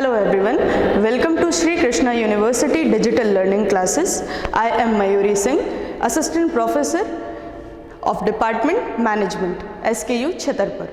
Hello everyone, welcome to Sri Krishna University Digital Learning Classes. I am Mayuri Singh, Assistant Professor of Department Management, SKU Chhatarpur.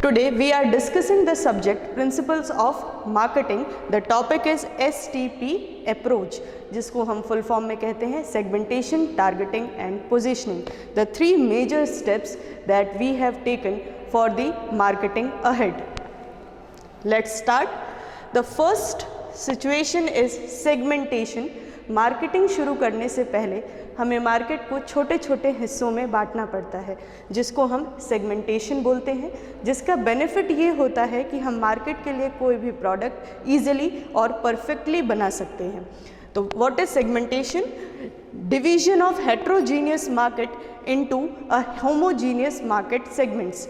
Today we are discussing the subject Principles of Marketing. The topic is STP approach, जिसको हम full form में कहते हैं Segmentation, Targeting and Positioning. The three major steps that we have taken for the marketing ahead. Let's start. The first situation is segmentation. Marketing शुरू करने से पहले हमें मार्केट को छोटे छोटे हिस्सों में बांटना पड़ता है, जिसको हम सेगमेंटेशन बोलते हैं, जिसका बेनिफिट ये होता है कि हम मार्केट के लिए कोई भी प्रोडक्ट ईजिली और परफेक्टली बना सकते हैं. तो what is segmentation? Division of heterogeneous market into a homogeneous market segments.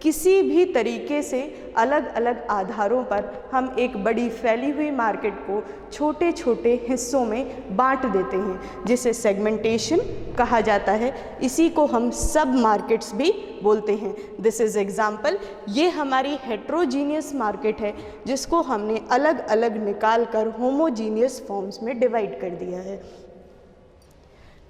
किसी भी तरीके से अलग अलग आधारों पर हम एक बड़ी फैली हुई मार्केट को छोटे छोटे हिस्सों में बांट देते हैं, जिसे सेगमेंटेशन कहा जाता है. इसी को हम सब मार्केट्स भी बोलते हैं. This is example. ये हमारी हेट्रोजीनियस मार्केट है, जिसको हमने अलग अलग निकाल कर होमोजीनियस फॉर्म्स में डिवाइड कर दिया है.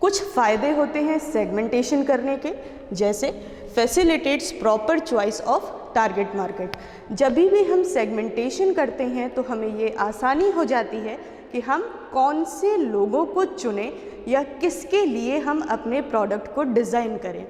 कुछ फ़ायदे होते हैं सेगमेंटेशन करने के, जैसे facilitates proper choice of target market. जब भी हम सेगमेंटेशन करते हैं तो हमें ये आसानी हो जाती है कि हम कौन से लोगों को चुनें या किसके लिए हम अपने प्रोडक्ट को डिज़ाइन करें.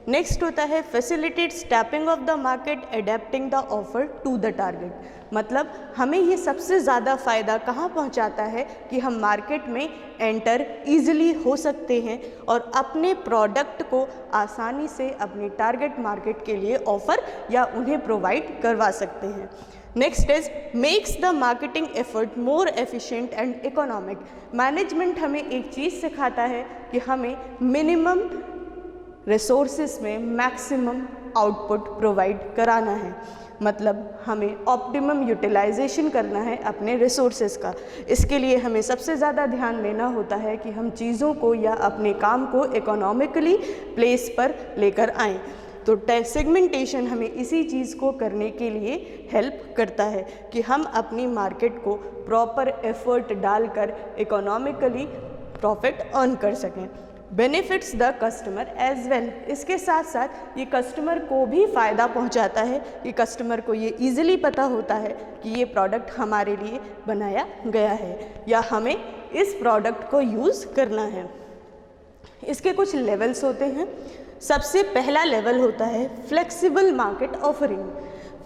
नेक्स्ट होता है facilitates tapping of the market adapting the offer to the target. मतलब हमें ये सबसे ज़्यादा फ़ायदा कहाँ पहुँचाता है कि हम मार्केट में एंटर ईजिली हो सकते हैं और अपने प्रोडक्ट को आसानी से अपनी टारगेट मार्केट के लिए ऑफ़र या उन्हें प्रोवाइड करवा सकते हैं. Next is makes the marketing effort more efficient and economic. Management हमें एक चीज़ सिखाता है कि हमें मिनिमम रिसोर्सेस में मैक्सिमम आउटपुट प्रोवाइड कराना है. मतलब हमें ऑप्टिमम यूटिलाइजेशन करना है अपने रिसोर्सेस का. इसके लिए हमें सबसे ज़्यादा ध्यान देना होता है कि हम चीज़ों को या अपने काम को इकोनॉमिकली प्लेस पर लेकर आएँ. तो सेगमेंटेशन हमें इसी चीज़ को करने के लिए हेल्प करता है कि हम अपनी मार्केट को प्रॉपर एफर्ट डालकर इकोनॉमिकली प्रॉफिट अर्न कर सकें. Benefits the customer as well. इसके साथ साथ ये कस्टमर को भी फ़ायदा पहुंचाता है कि कस्टमर को ये ईजिली पता होता है कि ये प्रोडक्ट हमारे लिए बनाया गया है या हमें इस प्रोडक्ट को यूज़ करना है. इसके कुछ लेवल्स होते हैं. सबसे पहला लेवल होता है flexible market offering.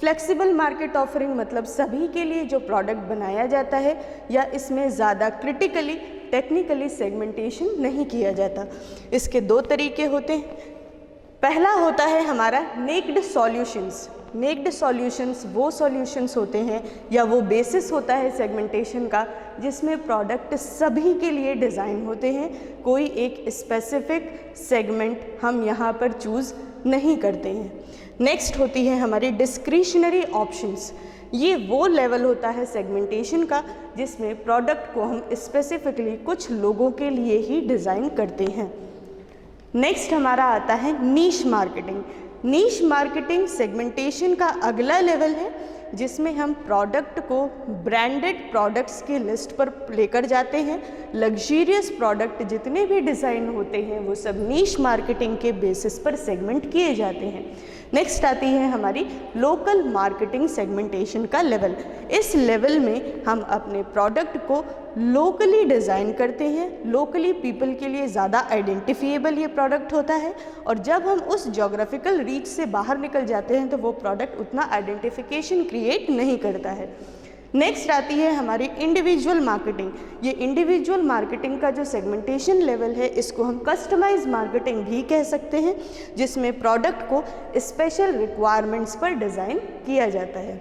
Flexible market offering मतलब सभी के लिए जो प्रोडक्ट बनाया जाता है या इसमें ज़्यादा क्रिटिकली टेक्निकली सेगमेंटेशन नहीं किया जाता. इसके दो तरीके होते हैं. पहला होता है हमारा नेक्ड सॉल्यूशंस. नेक्ड सॉल्यूशंस वो सॉल्यूशंस होते हैं या वो बेसिस होता है सेगमेंटेशन का जिसमें प्रोडक्ट सभी के लिए डिज़ाइन होते हैं. कोई एक स्पेसिफिक सेगमेंट हम यहाँ पर चूज़ नहीं करते हैं. नेक्स्ट होती है हमारी डिस्क्रिशनरी ऑप्शंस. ये वो लेवल होता है सेगमेंटेशन का जिसमें प्रोडक्ट को हम स्पेसिफिकली कुछ लोगों के लिए ही डिज़ाइन करते हैं. नेक्स्ट हमारा आता है नीश मार्केटिंग. नीश मार्केटिंग सेगमेंटेशन का अगला लेवल है जिसमें हम प्रोडक्ट को ब्रांडेड प्रोडक्ट्स की लिस्ट पर लेकर जाते हैं. लग्जरियस प्रोडक्ट जितने भी डिज़ाइन होते हैं वो सब नीश मार्केटिंग के बेसिस पर सेगमेंट किए जाते हैं. नेक्स्ट आती है हमारी लोकल मार्केटिंग सेगमेंटेशन का लेवल. इस लेवल में हम अपने प्रोडक्ट को लोकली डिज़ाइन करते हैं. लोकली पीपल के लिए ज़्यादा आइडेंटिफिएबल ये प्रोडक्ट होता है और जब हम उस जोग्राफिकल रीच से बाहर निकल जाते हैं तो वो प्रोडक्ट उतना आइडेंटिफिकेशन क्रिएट नहीं करता है. नेक्स्ट आती है हमारी इंडिविजुअल मार्केटिंग. ये इंडिविजुअल मार्केटिंग का जो सेगमेंटेशन लेवल है इसको हम कस्टमाइज मार्केटिंग भी कह सकते हैं, जिसमें प्रोडक्ट को स्पेशल रिक्वायरमेंट्स पर डिज़ाइन किया जाता है.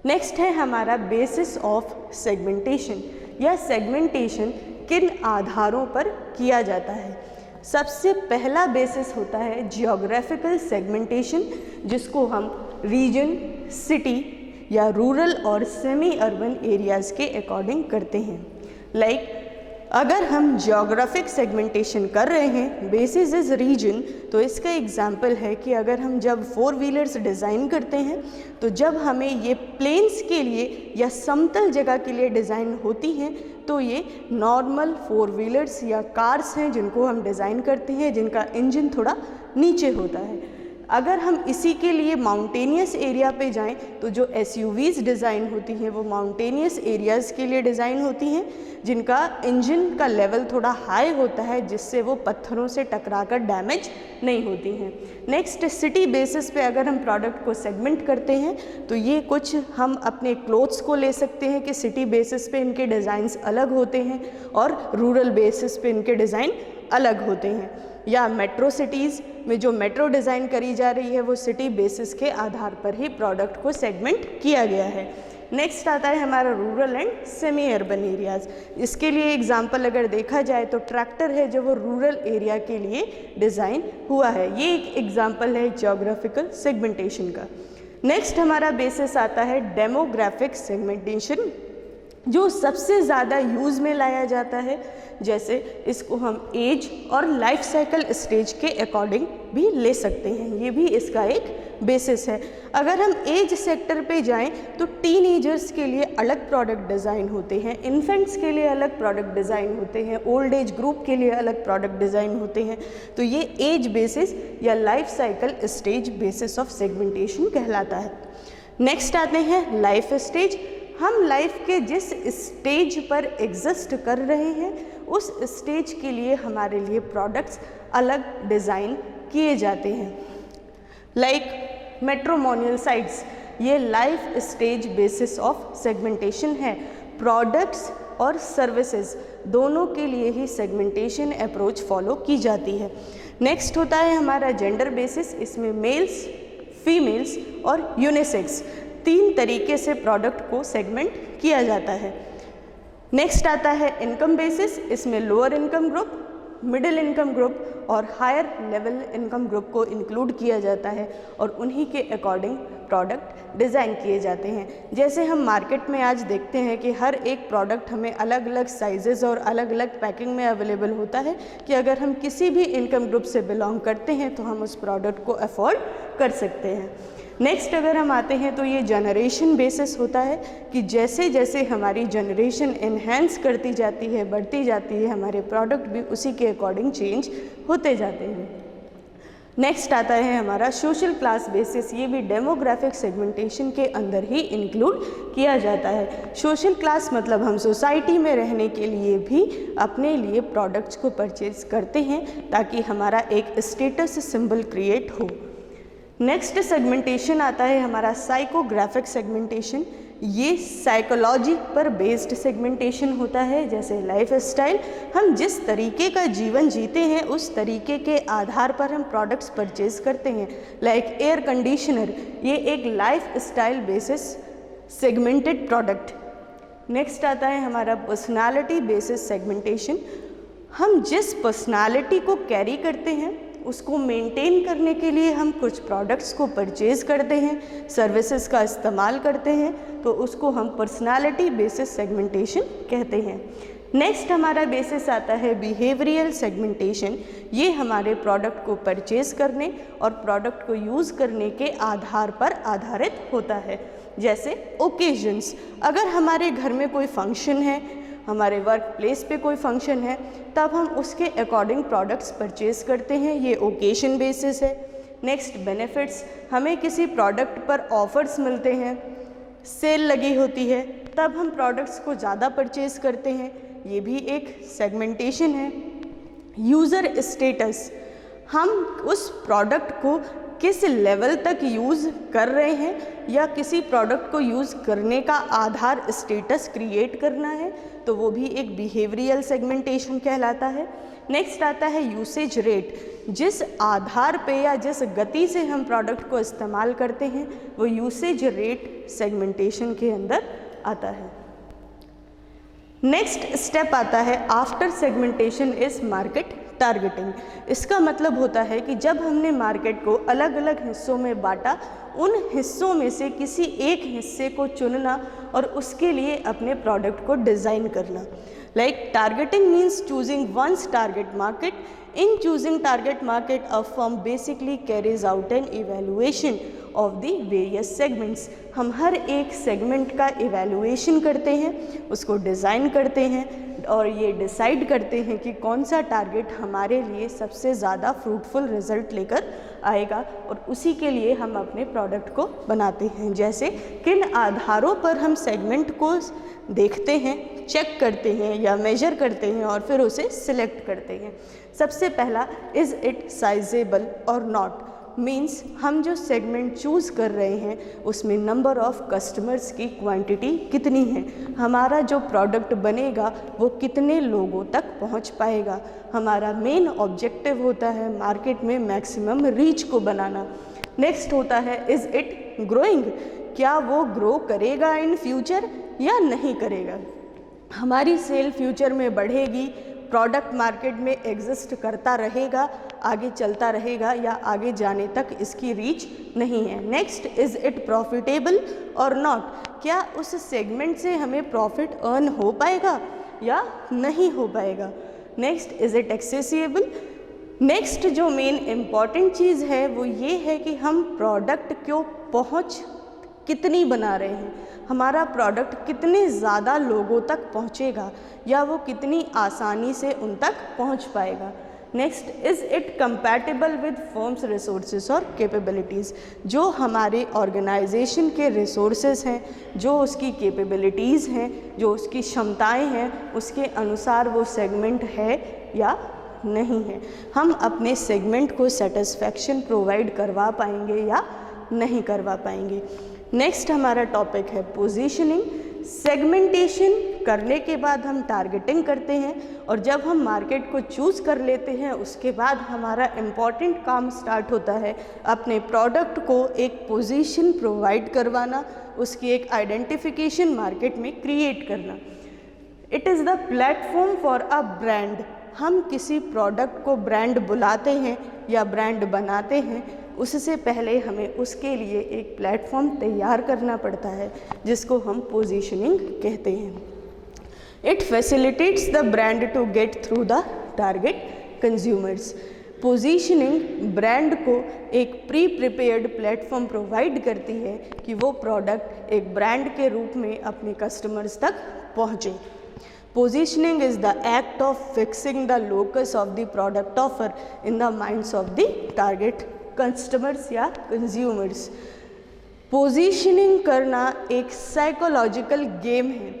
नेक्स्ट है हमारा बेसिस ऑफ सेगमेंटेशन या सेगमेंटेशन किन आधारों पर किया जाता है. सबसे पहला बेसिस होता है जियोग्राफिकल सेगमेंटेशन, जिसको हम रीजन, सिटी या रूरल और सेमी अर्बन एरियाज़ के अकॉर्डिंग करते हैं. लाइक अगर हम ज्योग्राफिक सेगमेंटेशन कर रहे हैं बेसिस इज रीजन, तो इसका एग्जाम्पल है कि अगर हम जब 4 व्हीलर्स डिज़ाइन करते हैं तो जब हमें ये प्लेन्स के लिए या समतल जगह के लिए डिज़ाइन होती हैं तो ये नॉर्मल 4 व्हीलर्स या कार्स हैं जिनको हम डिज़ाइन करते हैं जिनका इंजन थोड़ा नीचे होता है। अगर हम इसी के लिए माउंटेनियस एरिया पे जाएं तो जो SUVs डिज़ाइन होती हैं वो माउंटेनियस एरियाज़ के लिए डिज़ाइन होती हैं जिनका इंजन का लेवल थोड़ा हाई होता है जिससे वो पत्थरों से टकराकर डैमेज नहीं होती हैं। नेक्स्ट, सिटी बेसिस पे अगर हम प्रोडक्ट को सेगमेंट करते हैं तो ये कुछ हम अपने क्लोथ्स को ले सकते हैं कि सिटी बेसिस पे इनके डिज़ाइंस अलग होते हैं और रूरल बेसिस पे इनके डिज़ाइन अलग होते हैं, या मेट्रो सिटीज़ में जो मेट्रो डिज़ाइन करी जा रही है वो सिटी बेसिस के आधार पर ही प्रोडक्ट को सेगमेंट किया गया है। नेक्स्ट आता है हमारा rural and semi urban areas. इसके लिए एग्जांपल अगर देखा जाए तो ट्रैक्टर है जो वो रूरल एरिया के लिए डिज़ाइन हुआ है, ये एक एग्जांपल है ज्योग्राफिकल सेगमेंटेशन का। नेक्स्ट हमारा बेसिस आता है डेमोग्राफिक सेगमेंटेशन, जो सबसे ज़्यादा यूज़ में लाया जाता है। जैसे इसको हम एज और लाइफ साइकिल स्टेज के अकॉर्डिंग भी ले सकते हैं, ये भी इसका एक बेसिस है। अगर हम एज सेक्टर पे जाएं तो टीनेजर्स के लिए अलग प्रोडक्ट डिज़ाइन होते हैं, इन्फेंट्स के लिए अलग प्रोडक्ट डिज़ाइन होते हैं, ओल्ड एज ग्रुप के लिए अलग प्रोडक्ट डिज़ाइन होते हैं। तो ये एज बेसिस या life cycle stage basis of segmentation कहलाता है। नेक्स्ट आते हैं लाइफ स्टेज। हम लाइफ के जिस स्टेज पर एग्जिस्ट कर रहे हैं उस स्टेज के लिए हमारे लिए प्रोडक्ट्स अलग डिज़ाइन किए जाते हैं। लाइक मैट्रिमोनियल साइट्स, ये life stage basis of segmentation है। प्रोडक्ट्स और सर्विसेज दोनों के लिए ही सेगमेंटेशन अप्रोच फॉलो की जाती है। नेक्स्ट होता है हमारा जेंडर बेसिस, इसमें मेल्स, फीमेल्स और यूनिसेक्स 3 तरीके से प्रोडक्ट को सेगमेंट किया जाता है। नेक्स्ट आता है इनकम बेसिस, इसमें lower income group, middle income group और हायर लेवल इनकम ग्रुप को इंक्लूड किया जाता है और उन्हीं के अकॉर्डिंग प्रोडक्ट डिज़ाइन किए जाते हैं। जैसे हम मार्केट में आज देखते हैं कि हर एक प्रोडक्ट हमें अलग अलग साइजेज़ और अलग अलग पैकिंग में अवेलेबल होता है कि अगर हम किसी भी इनकम ग्रुप से बिलोंग करते हैं तो हम उस प्रोडक्ट को अफोर्ड कर सकते हैं। नेक्स्ट अगर हम आते हैं तो ये जनरेशन बेसिस होता है कि जैसे जैसे हमारी जनरेशन एनहेंस करती जाती है, बढ़ती जाती है, हमारे प्रोडक्ट भी उसी के अकॉर्डिंग चेंज होते जाते हैं। नेक्स्ट आता है हमारा सोशल क्लास बेसिस, ये भी डेमोग्राफिक सेगमेंटेशन के अंदर ही इंक्लूड किया जाता है। सोशल क्लास मतलब हम सोसाइटी में रहने के लिए भी अपने लिए प्रोडक्ट्स को परचेज करते हैं ताकि हमारा एक स्टेटस सिंबल क्रिएट हो। नेक्स्ट सेगमेंटेशन आता है हमारा साइकोग्राफिक सेगमेंटेशन, ये साइकोलॉजी पर बेस्ड सेगमेंटेशन होता है। जैसे लाइफ स्टाइल, हम जिस तरीके का जीवन जीते हैं उस तरीके के आधार पर हम प्रोडक्ट्स परचेज करते हैं। लाइक एयर कंडीशनर, ये एक life style basis segmented product. Next आता है हमारा पर्सनालिटी बेसिस सेगमेंटेशन, हम जिस पर्सनालिटी को कैरी करते हैं उसको मेंटेन करने के लिए हम कुछ प्रोडक्ट्स को परचेज़ करते हैं, सर्विसेज का इस्तेमाल करते हैं, तो उसको हम पर्सनालिटी बेसिस सेगमेंटेशन कहते हैं। नेक्स्ट हमारा बेसिस आता है बिहेवियरल सेगमेंटेशन, ये हमारे प्रोडक्ट को परचेज़ करने और प्रोडक्ट को यूज़ करने के आधार पर आधारित होता है। जैसे ओकेजन्स, अगर हमारे घर में कोई फंक्शन है, हमारे वर्क प्लेस पे कोई फंक्शन है, तब हम उसके अकॉर्डिंग प्रोडक्ट्स परचेज़ करते हैं, ये ओकेशन बेसिस है। नेक्स्ट बेनिफिट्स, हमें किसी प्रोडक्ट पर ऑफर्स मिलते हैं, सेल लगी होती है, तब हम प्रोडक्ट्स को ज़्यादा परचेज़ करते हैं, ये भी एक सेगमेंटेशन है। यूज़र स्टेटस, हम उस प्रोडक्ट को किस लेवल तक यूज़ कर रहे हैं या किसी प्रोडक्ट को यूज़ करने का आधार स्टेटस क्रिएट करना है, तो वो भी एक बिहेवियरल सेगमेंटेशन कहलाता है। नेक्स्ट आता है यूसेज रेट, जिस आधार पे या जिस गति से हम प्रोडक्ट को इस्तेमाल करते हैं वो यूसेज रेट सेगमेंटेशन के अंदर आता है। नेक्स्ट स्टेप आता है after segmentation is market targeting. इसका मतलब होता है कि जब हमने मार्केट को अलग अलग हिस्सों में बांटा, उन हिस्सों में से किसी एक हिस्से को चुनना और उसके लिए अपने प्रोडक्ट को डिज़ाइन करना। Like targeting means choosing one's target market. In choosing target market, a firm basically carries out an evaluation of the various segments. हम हर एक सेगमेंट का इवेल्युएशन करते हैं, उसको डिज़ाइन करते हैं और ये डिसाइड करते हैं कि कौन सा टारगेट हमारे लिए सबसे ज़्यादा फ्रूटफुल रिजल्ट लेकर आएगा और उसी के लिए हम अपने प्रोडक्ट को बनाते हैं। जैसे किन आधारों पर हम सेगमेंट को देखते हैं, चेक करते हैं या मेजर करते हैं और फिर उसे सिलेक्ट करते हैं। सबसे पहला, इज़ इट साइजेबल और नॉट, मीन्स हम जो सेगमेंट चूज़ कर रहे हैं उसमें नंबर ऑफ़ कस्टमर्स की क्वांटिटी कितनी है, हमारा जो प्रोडक्ट बनेगा वो कितने लोगों तक पहुंच पाएगा। हमारा मेन ऑब्जेक्टिव होता है मार्केट में मैक्सिमम रीच को बनाना। नेक्स्ट होता है, इज़ इट ग्रोइंग, क्या वो ग्रो करेगा इन फ्यूचर या नहीं करेगा, हमारी सेल फ्यूचर में बढ़ेगी, प्रोडक्ट मार्केट में एग्जिस्ट करता रहेगा, आगे चलता रहेगा या आगे जाने तक इसकी रीच नहीं है। नेक्स्ट, इज़ इट प्रॉफिटेबल और नॉट, क्या उस सेगमेंट से हमें प्रॉफिट अर्न हो पाएगा या नहीं हो पाएगा। Next, is it accessible. Next जो मेन इम्पॉर्टेंट चीज़ है वो ये है कि हम प्रोडक्ट को पहुँच कितनी बना रहे हैं, हमारा प्रोडक्ट कितने ज़्यादा लोगों तक पहुँचेगा या वो कितनी आसानी से उन तक पहुँच पाएगा। Next, is it compatible with firms resources और कैपेबिलिटीज़, जो हमारे ऑर्गेनाइजेशन के रिसोर्सेज हैं, जो उसकी कैपेबिलिटीज़ हैं, जो उसकी क्षमताएं हैं, उसके अनुसार वो सेगमेंट है या नहीं है, हम अपने सेगमेंट को सेटिस्फैक्शन प्रोवाइड करवा पाएंगे या नहीं करवा पाएंगे। नेक्स्ट हमारा टॉपिक है पोजीशनिंग। सेगमेंटेशन करने के बाद हम टारगेटिंग करते हैं और जब हम मार्केट को चूज़ कर लेते हैं उसके बाद हमारा इम्पॉर्टेंट काम स्टार्ट होता है अपने प्रोडक्ट को एक पोजीशन प्रोवाइड करवाना, उसकी एक आइडेंटिफिकेशन मार्केट में क्रिएट करना। It is the platform for a brand, हम किसी प्रोडक्ट को ब्रांड बुलाते हैं या ब्रांड बनाते हैं, उससे पहले हमें उसके लिए एक प्लेटफॉर्म तैयार करना पड़ता है जिसको हम पोजीशनिंग कहते हैं। It facilitates the brand to get through the target consumers. Positioning brand को एक प्री प्रिपेयर्ड प्लेटफॉर्म प्रोवाइड करती है कि वो प्रोडक्ट एक ब्रांड के रूप में अपने कस्टमर्स तक पहुँचे। Positioning is the act of fixing the locus of the product offer in the minds of the target customers या consumers। पोजीशनिंग करना एक साइकोलॉजिकल गेम है।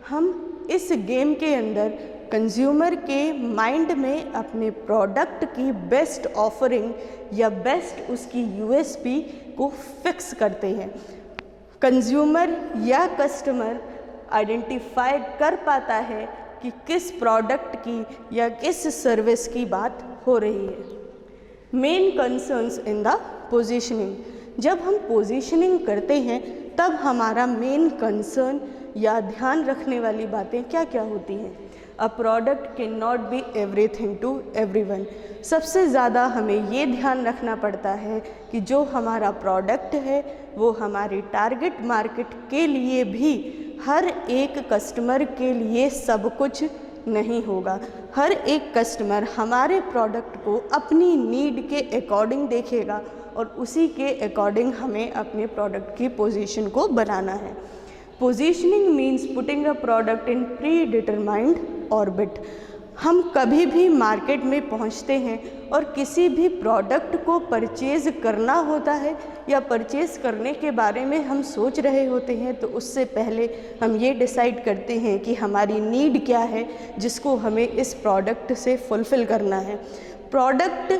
हम इस गेम के अंदर कंज्यूमर के माइंड में अपने प्रोडक्ट की बेस्ट ऑफरिंग या बेस्ट उसकी यूएसपी को फिक्स करते हैं। कंज्यूमर या कस्टमर आइडेंटिफाई कर पाता है कि किस प्रोडक्ट की या किस सर्विस की बात हो रही है। Main concerns in the positioning, जब हम पोजीशनिंग करते हैं तब हमारा मेन कंसर्न या ध्यान रखने वाली बातें क्या क्या होती हैं। A product can not be everything to everyone. सबसे ज़्यादा हमें ये ध्यान रखना पड़ता है कि जो हमारा प्रोडक्ट है वो हमारे टारगेट मार्केट के लिए भी हर एक कस्टमर के लिए सब कुछ नहीं होगा। हर एक कस्टमर हमारे प्रोडक्ट को अपनी नीड के अकॉर्डिंग देखेगा और उसी के अकॉर्डिंग हमें अपने प्रोडक्ट की पोजीशन को बनाना है। Positioning means putting a product in pre determined orbit. हम कभी भी मार्केट में पहुंचते हैं और किसी भी प्रोडक्ट को परचेज़ करना होता है या परचेज़ करने के बारे में हम सोच रहे होते हैं तो उससे पहले हम ये डिसाइड करते हैं कि हमारी नीड क्या है जिसको हमें इस प्रोडक्ट से फुलफ़िल करना है। प्रोडक्ट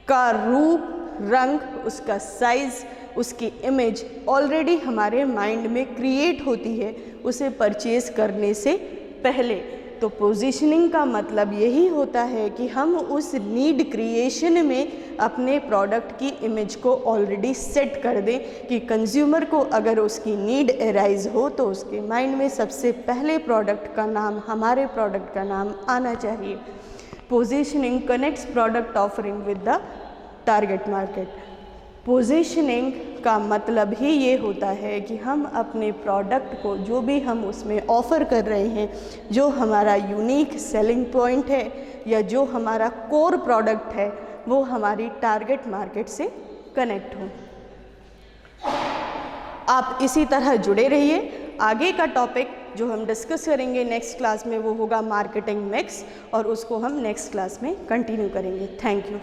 का रूप, रंग, उसका साइज़, उसकी इमेज ऑलरेडी हमारे माइंड में क्रिएट होती है उसे परचेज़ करने से पहले। तो पोजीशनिंग का मतलब यही होता है कि हम उस नीड क्रिएशन में अपने प्रोडक्ट की इमेज को ऑलरेडी सेट कर दें कि कंज्यूमर को अगर उसकी नीड अराइज हो तो उसके माइंड में सबसे पहले प्रोडक्ट का नाम, हमारे प्रोडक्ट का नाम आना चाहिए। Positioning connects product offering with the target market. Positioning का मतलब ही ये होता है कि हम अपने प्रोडक्ट को, जो भी हम उसमें ऑफ़र कर रहे हैं, जो हमारा यूनिक सेलिंग पॉइंट है या जो हमारा कोर प्रोडक्ट है, वो हमारी टारगेट मार्केट से कनेक्ट हो। आप इसी तरह जुड़े रहिए। आगे का टॉपिक जो हम डिस्कस करेंगे नेक्स्ट क्लास में वो होगा मार्केटिंग मिक्स, और उसको हम नेक्स्ट क्लास में कंटिन्यू करेंगे। Thank you.